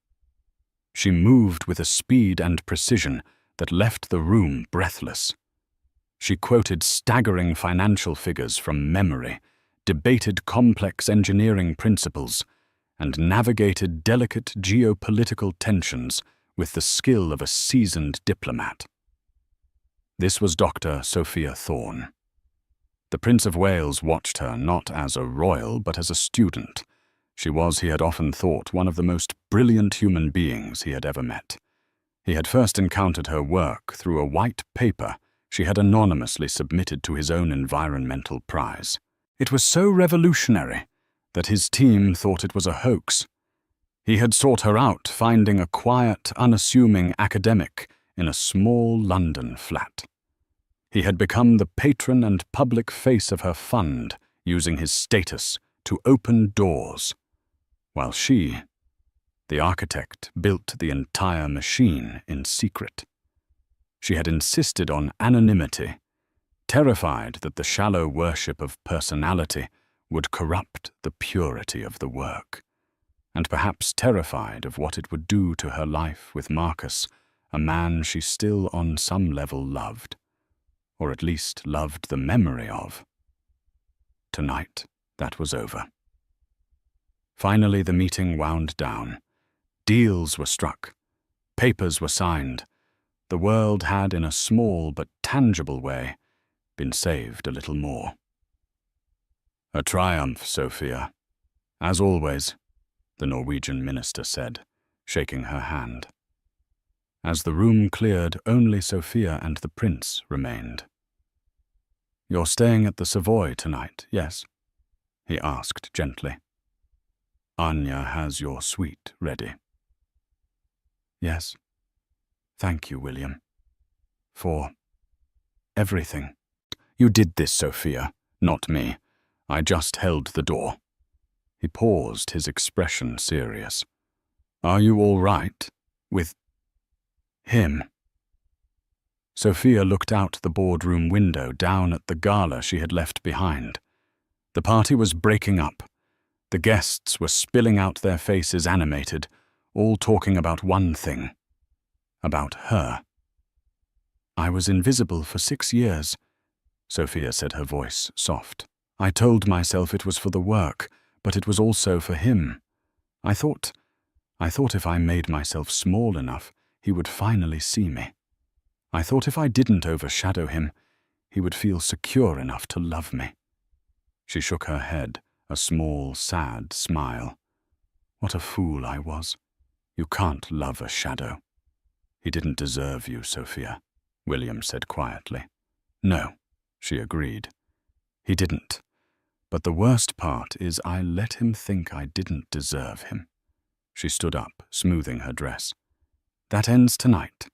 She moved with a speed and precision that left the room breathless. She quoted staggering financial figures from memory, debated complex engineering principles, and navigated delicate geopolitical tensions with the skill of a seasoned diplomat. This was Dr. Sophia Thorne. The Prince of Wales watched her not as a royal but as a student. She was, he had often thought, one of the most brilliant human beings he had ever met. He had first encountered her work through a white paper she had anonymously submitted to his own environmental prize. It was so revolutionary that his team thought it was a hoax. He had sought her out, finding a quiet, unassuming academic in a small London flat. He had become the patron and public face of her fund, using his status to open doors, while she, the architect, built the entire machine in secret. She had insisted on anonymity, terrified that the shallow worship of personality would corrupt the purity of the work, and perhaps terrified of what it would do to her life with Marcus, a man she still on some level loved, or at least loved the memory of. Tonight, that was over. Finally, the meeting wound down. Deals were struck. Papers were signed. The world had, in a small but tangible way, been saved a little more. "A triumph, Sophia. As always," the Norwegian minister said, shaking her hand. As the room cleared, only Sophia and the prince remained. "You're staying at the Savoy tonight, yes?" he asked gently. "Anya has your suite ready." "Yes. Thank you, William." For everything. You did this, Sophia, not me. I just held the door. He paused, his expression serious. Are you all right with him? Sophia looked out the boardroom window down at the gala she had left behind. The party was breaking up. The guests were spilling out their faces animated, all talking about one thing. About her. I was invisible for 6 years, Sophia said, her voice soft. I told myself it was for the work, but it was also for him. I thought if I made myself small enough, he would finally see me. I thought if I didn't overshadow him, he would feel secure enough to love me. She shook her head, a small, sad smile. What a fool I was. You can't love a shadow. He didn't deserve you, Sophia, William said quietly. No, she agreed. He didn't. But the worst part is I let him think I didn't deserve him. She stood up, smoothing her dress. That ends tonight.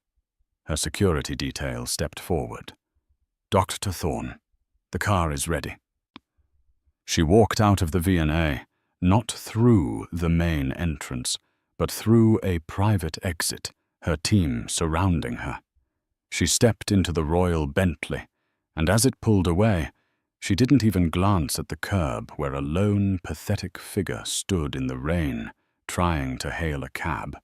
Her security detail stepped forward. Dr. Thorne, the car is ready. She walked out of the V&A, not through the main entrance, but through a private exit, her team surrounding her. She stepped into the Royal Bentley, and as it pulled away, she didn't even glance at the curb where a lone, pathetic figure stood in the rain, trying to hail a cab.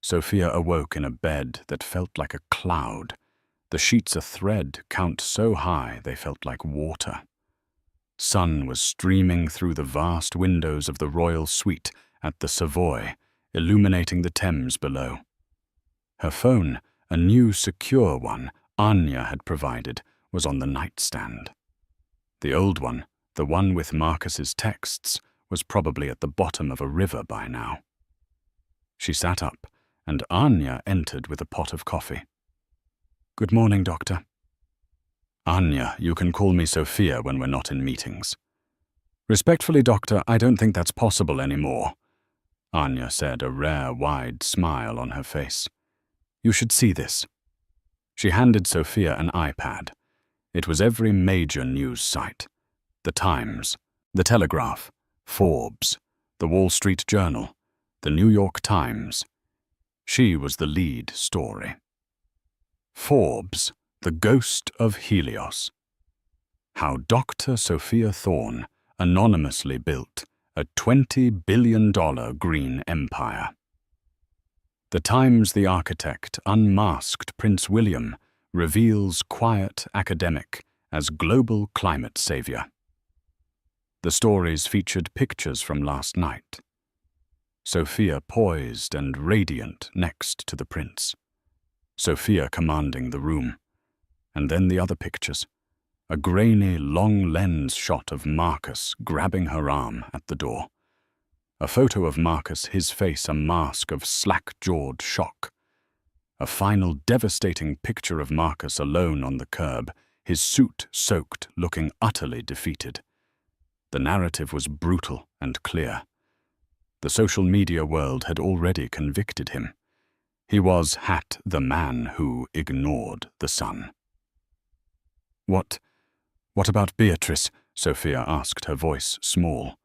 Sophia awoke in a bed that felt like a cloud. The sheets of thread count so high they felt like water. Sun was streaming through the vast windows of the royal suite at the Savoy, illuminating the Thames below. Her phone, a new secure one Anya had provided, was on the nightstand. The old one, the one with Marcus's texts, was probably at the bottom of a river by now. She sat up, and Anya entered with a pot of coffee. Good morning, Doctor. Anya, you can call me Sophia when we're not in meetings. Respectfully, Doctor, I don't think that's possible anymore, Anya said, a rare, wide smile on her face. You should see this. She handed Sophia an iPad. It was every major news site. The Times, The Telegraph, Forbes, The Wall Street Journal, The New York Times. She was the lead story. Forbes, The Ghost of Helios. How Dr. Sophia Thorne anonymously built a $20 billion green empire. The Times, the architect unmasked Prince William, reveals quiet academic as global climate savior. The stories featured pictures from last night. Sophia poised and radiant next to the prince. Sophia commanding the room. And then the other pictures. A grainy, long-lens shot of Marcus grabbing her arm at the door. A photo of Marcus, his face a mask of slack-jawed shock. A final devastating picture of Marcus alone on the curb, his suit soaked, looking utterly defeated. The narrative was brutal and clear. The social media world had already convicted him. He was the man who ignored the sun. What about Beatrice? Sophia asked, her voice small.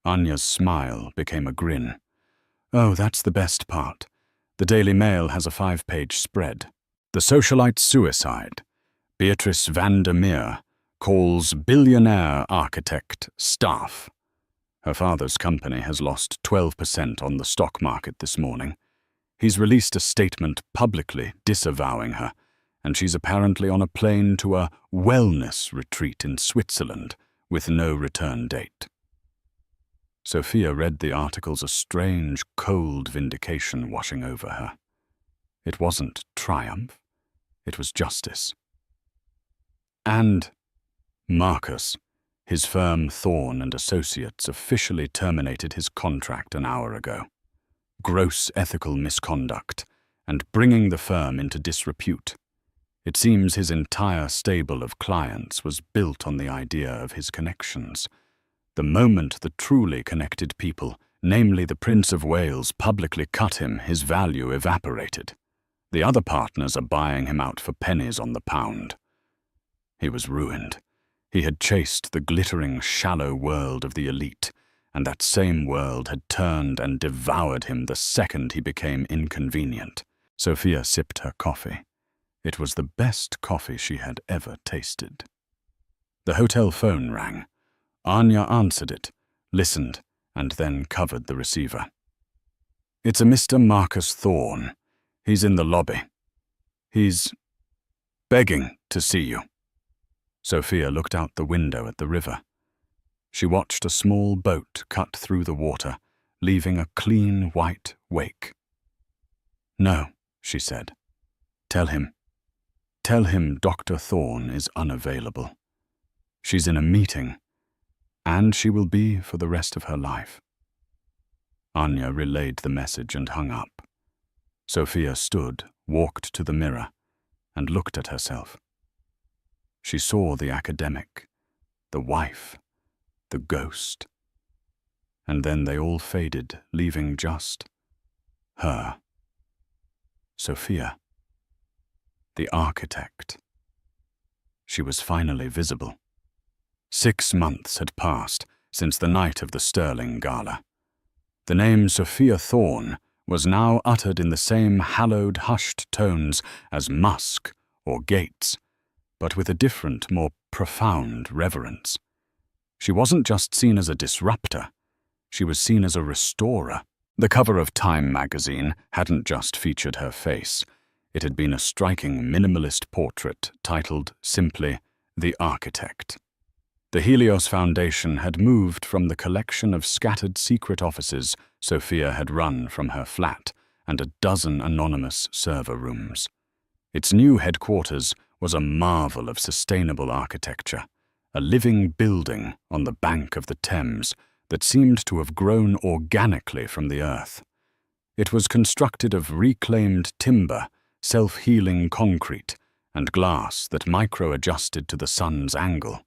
Anya's smile became a grin. Oh, that's the best part. The Daily Mail has a 5-page spread. The socialite's suicide. Beatrice van der Meer calls billionaire architect staff. Her father's company has lost 12% on the stock market this morning. He's released a statement publicly disavowing her, and she's apparently on a plane to a wellness retreat in Switzerland with no return date. Sophia read the articles, a strange, cold vindication washing over her. It wasn't triumph, it was justice. And Marcus, his firm Thorne and Associates, officially terminated his contract an hour ago. Gross ethical misconduct, and bringing the firm into disrepute. It seems his entire stable of clients was built on the idea of his connections. The moment the truly connected people, namely the Prince of Wales, publicly cut him, his value evaporated. The other partners are buying him out for pennies on the pound. He was ruined. He had chased the glittering, shallow world of the elite, and that same world had turned and devoured him the second he became inconvenient. Sophia sipped her coffee. It was the best coffee she had ever tasted. The hotel phone rang. Anya answered it, listened, and then covered the receiver. "It's a Mr. Marcus Thorne. He's in the lobby. He's begging to see you." Sophia looked out the window at the river. She watched a small boat cut through the water, leaving a clean white wake. "No," she said. Tell him Dr. Thorne is unavailable. She's in a meeting, and she will be for the rest of her life." Anya relayed the message and hung up. Sophia stood, walked to the mirror, and looked at herself. She saw the academic, the wife, the ghost, and then they all faded, leaving just her. Sophia. The architect. She was finally visible. 6 months had passed since the night of the Sterling Gala. The name Sophia Thorne was now uttered in the same hallowed, hushed tones as Musk or Gates, but with a different, more profound reverence. She wasn't just seen as a disruptor, she was seen as a restorer. The cover of Time magazine hadn't just featured her face. It had been a striking minimalist portrait titled simply The Architect. The Helios Foundation had moved from the collection of scattered secret offices Sophia had run from her flat and a dozen anonymous server rooms. Its new headquarters was a marvel of sustainable architecture, a living building on the bank of the Thames that seemed to have grown organically from the earth. It was constructed of reclaimed timber, self-healing concrete, and glass that micro-adjusted to the sun's angle.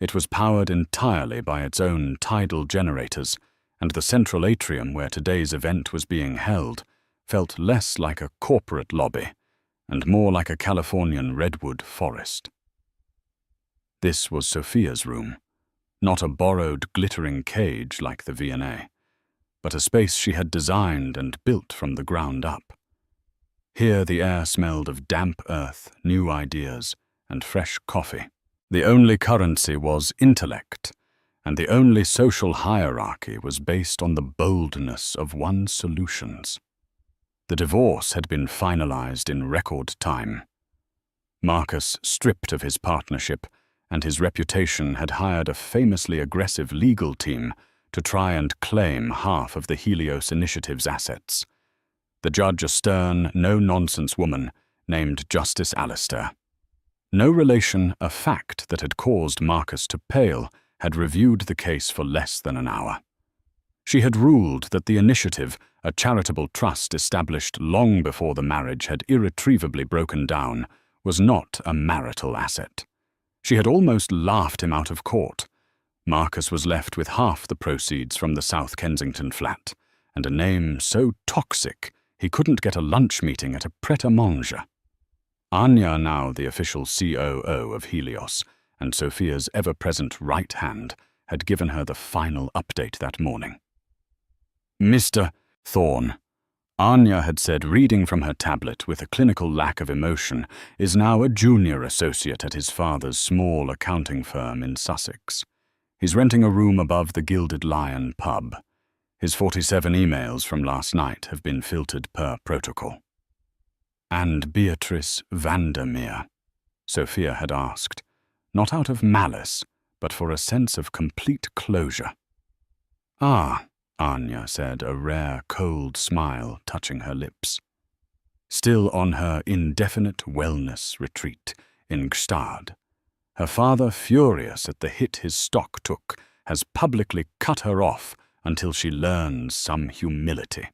It was powered entirely by its own tidal generators, and the central atrium where today's event was being held felt less like a corporate lobby and more like a Californian redwood forest. This was Sophia's room, not a borrowed glittering cage like the V&A, but a space she had designed and built from the ground up. Here the air smelled of damp earth, new ideas, and fresh coffee. The only currency was intellect, and the only social hierarchy was based on the boldness of one's solutions. The divorce had been finalized in record time. Marcus, stripped of his partnership, and his reputation, had hired a famously aggressive legal team to try and claim half of the Helios Initiative's assets. The judge, a stern, no-nonsense woman named Justice Alistair. No relation, a fact that had caused Marcus to pale, had reviewed the case for less than an hour. She had ruled that the initiative, a charitable trust established long before the marriage had irretrievably broken down, was not a marital asset. She had almost laughed him out of court. Marcus was left with half the proceeds from the South Kensington flat, and a name so toxic he couldn't get a lunch meeting at a pret-a-manger. Anya, now the official COO of Helios, and Sophia's ever-present right hand, had given her the final update that morning. "Mr. Thorne," Anya had said, reading from her tablet with a clinical lack of emotion, "is now a junior associate at his father's small accounting firm in Sussex. He's renting a room above the Gilded Lion pub. His 47 emails from last night have been filtered per protocol." "And Beatrice Vandermeer?" Sophia had asked, not out of malice, but for a sense of complete closure. "Ah," Anya said, a rare, cold smile touching her lips. "Still on her indefinite wellness retreat in Gstaad. Her father, furious at the hit his stock took, has publicly cut her off until she learns some humility.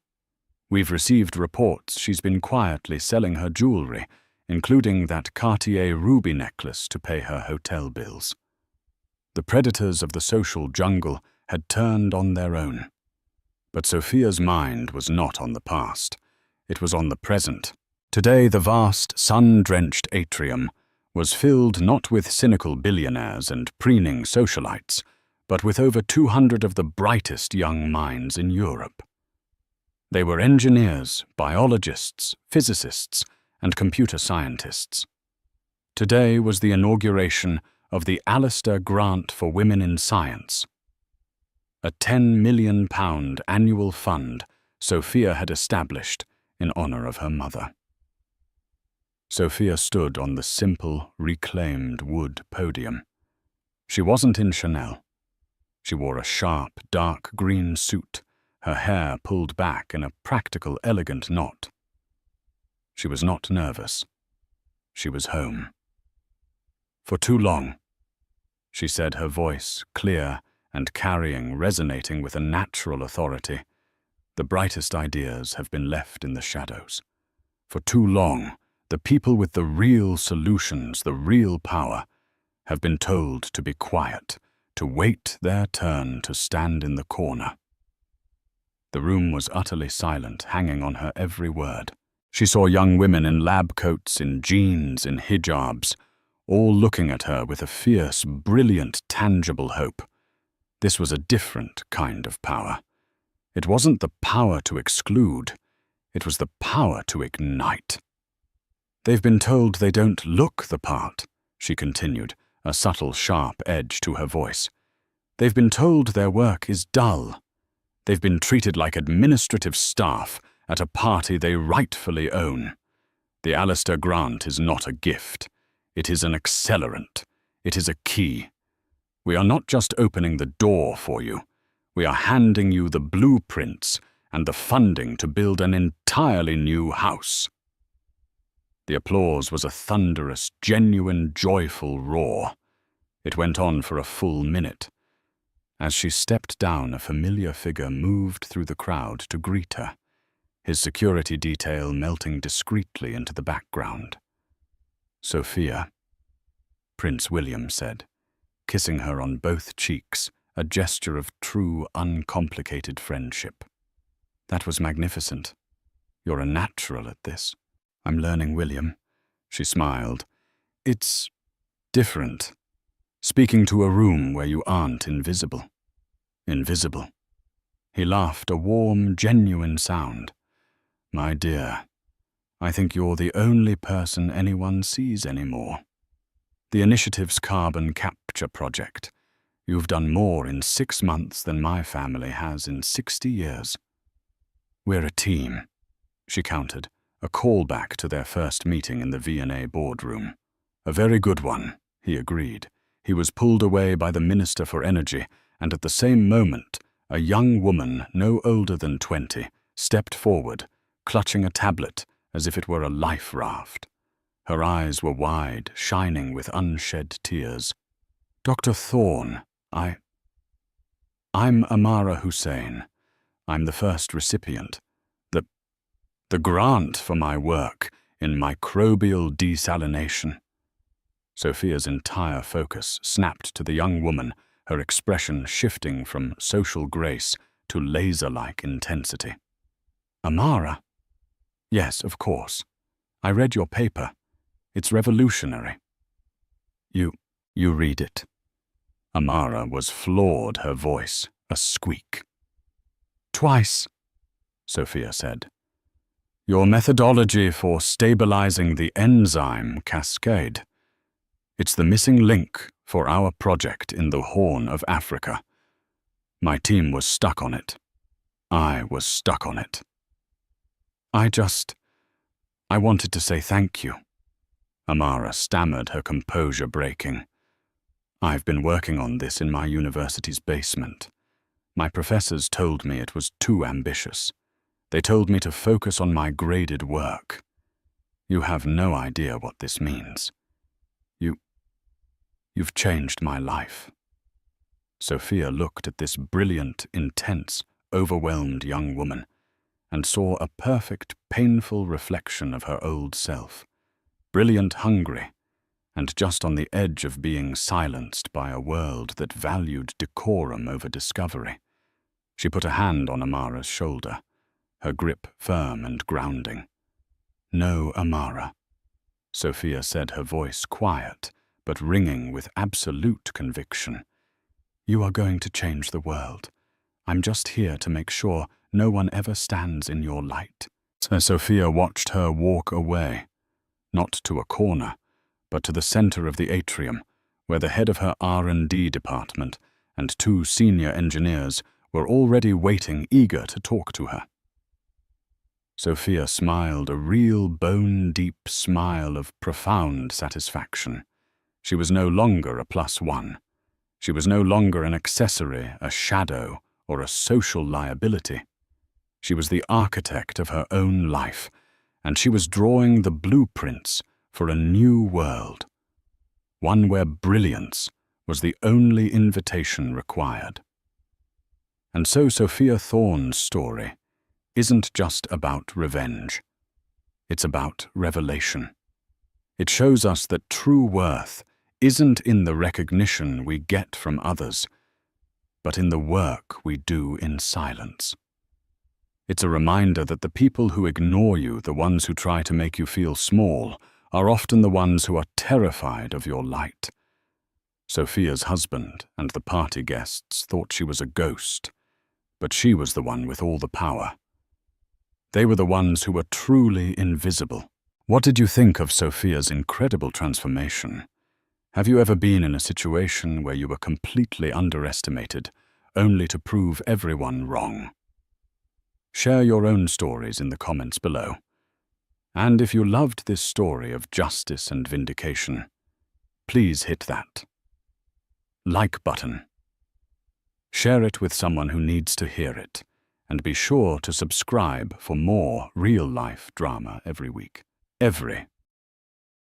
We've received reports she's been quietly selling her jewelry, including that Cartier ruby necklace to pay her hotel bills." The predators of the social jungle had turned on their own. But Sophia's mind was not on the past. It was on the present. Today the vast, sun-drenched atrium was filled not with cynical billionaires and preening socialites, but with over 200 of the brightest young minds in Europe. They were engineers, biologists, physicists, and computer scientists. Today was the inauguration of the Alistair Grant for Women in Science, a £10 million annual fund Sophia had established in honor of her mother. Sophia stood on the simple, reclaimed wood podium. She wasn't in Chanel. She wore a sharp, dark green suit, her hair pulled back in a practical, elegant knot. She was not nervous. She was home. For too long, she said, her voice clear and carrying, resonating with a natural authority, the brightest ideas have been left in the shadows. For too long, the people with the real solutions, the real power, have been told to be quiet, to wait their turn to stand in the corner. The room was utterly silent, hanging on her every word. She saw young women in lab coats, in jeans, in hijabs, all looking at her with a fierce, brilliant, tangible hope. This was a different kind of power. It wasn't the power to exclude, it was the power to ignite. They've been told they don't look the part, she continued, a subtle, sharp edge to her voice. They've been told their work is dull. They've been treated like administrative staff at a party they rightfully own. The Alistair Grant is not a gift. It is an accelerant. It is a key. We are not just opening the door for you. We are handing you the blueprints and the funding to build an entirely new house. The applause was a thunderous, genuine, joyful roar. It went on for a full minute. As she stepped down, a familiar figure moved through the crowd to greet her, his security detail melting discreetly into the background. Sophia, Prince William said, kissing her on both cheeks, a gesture of true, uncomplicated friendship. That was magnificent. You're a natural at this. I'm learning, William. She smiled. It's different. Speaking to a room where you aren't invisible. Invisible. He laughed, a warm, genuine sound. My dear, I think you're the only person anyone sees anymore. The initiative's carbon capture project. You've done more in 6 months than my family has in 60 years. We're a team, she countered, a callback to their first meeting in the V&A boardroom. A very good one, he agreed. He was pulled away by the Minister for Energy, and at the same moment, a young woman no older than 20 stepped forward, clutching a tablet as if it were a life raft. Her eyes were wide, shining with unshed tears. Dr. Thorne, I'm Amara Hussein. I'm the first recipient. The grant for my work in microbial desalination. Sophia's entire focus snapped to the young woman, her expression shifting from social grace to laser-like intensity. Amara? Yes, of course. I read your paper. It's revolutionary. You read it. Amara was floored, her voice a squeak. Twice, Sophia said. Your methodology for stabilizing the enzyme cascade. It's the missing link for our project in the Horn of Africa. My team was stuck on it. I was stuck on it. I wanted to say thank you. Amara stammered, her composure breaking. I've been working on this in my university's basement. My professors told me it was too ambitious. They told me to focus on my graded work. You have no idea what this means. You've changed my life. Sophia looked at this brilliant, intense, overwhelmed young woman and saw a perfect, painful reflection of her old self, brilliant, hungry, and just on the edge of being silenced by a world that valued decorum over discovery. She put a hand on Amara's shoulder, her grip firm and grounding. No, Amara. Sophia said, her voice quiet, but ringing with absolute conviction. You are going to change the world. I'm just here to make sure no one ever stands in your light. Sophia watched her walk away, not to a corner, but to the center of the atrium, where the head of her R&D department and 2 senior engineers were already waiting, eager to talk to her. Sophia smiled, a real bone-deep smile of profound satisfaction. She was no longer a +1. She was no longer an accessory, a shadow, or a social liability. She was the architect of her own life, and she was drawing the blueprints for a new world, one where brilliance was the only invitation required. And so Sophia Thorne's story isn't just about revenge. It's about revelation. It shows us that true worth isn't in the recognition we get from others, but in the work we do in silence. It's a reminder that the people who ignore you, the ones who try to make you feel small, are often the ones who are terrified of your light. Sophia's husband and the party guests thought she was a ghost, but she was the one with all the power. They were the ones who were truly invisible. What did you think of Sophia's incredible transformation? Have you ever been in a situation where you were completely underestimated, only to prove everyone wrong? Share your own stories in the comments below. And if you loved this story of justice and vindication, please hit that like button. Share it with someone who needs to hear it, and be sure to subscribe for more real-life drama every week. Every